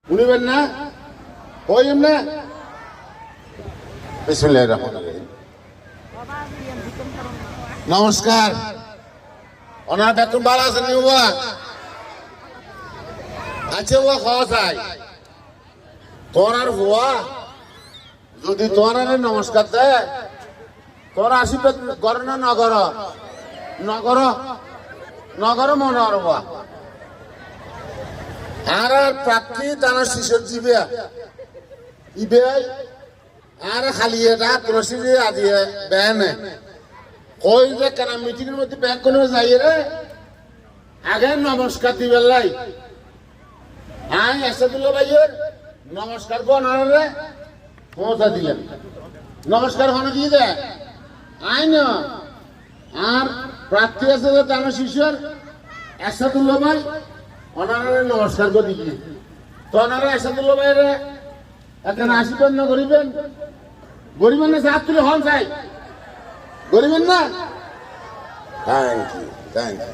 শুনিবেন না কইম না বিসমিল্লাহির রহমানির রহিম। নমস্কার, ওনার বেতন ভালো আছেন নি বাবা? আচ্ছা বাবা, খাওয়া চাই তোর আর বুয়া যদি তোর আর নমস্কার দেয় তোর আশীর্বাদ করে না নগর নগর নগর মনে আর বুয়া আর প্রাপ্তি তার শিশুর জীবে ইবে আর খালি এটা প্রসিডি আদিয়ে বেন কই যে কেন মিটিং এর মধ্যে ব্যাগ করে যাই রে আগে নমস্কার দিবেন লাই আই আসাদুল্লাহ ভাইয়ের নমস্কার বনারে পৌঁছা দিলেন নমস্কার হনে দিয়ে দে আই না আর প্রার্থী আছে যে তার শিশুর আসাদুল্লাহ ভাই ওনারে নমস্কার করে দিবি তো ওনারে আসাদুল্লাহ ভাইয়ের এখন আশীর্বাদ না করিবেন গরিবেন না হাত তুলে হন চাই গরিবেন না থ্যাংক ইউ